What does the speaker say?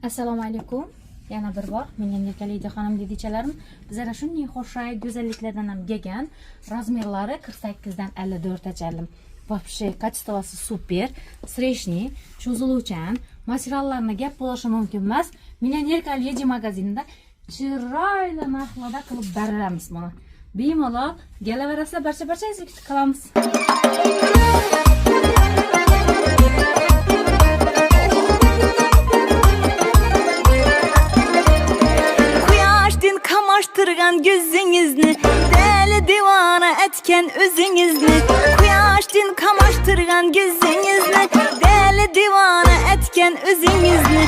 Assalomu alaykum. Yana bir bor mening Nerkaliydi xonim dedichalarim. Bizlar shunday xo'shay go'zalliklardan ham kelgan. Razmerlari 48 dan 54 achalim. Вообще качествоsi super, sreshniy, cho'ziluvchan, materiallarini gap bo'lishi mumkin emas. Mening Nerkaliydi magazinida chiroyli narxlarda qilib beramiz buni. Bemalol kelaverasizlar, barcha exekut qilamiz. Kamaştırgan gözünüzni, deli divana etken özünüzni. Kuyaştın kamaştırgan gözünüzni, deli divana etken özünüzni.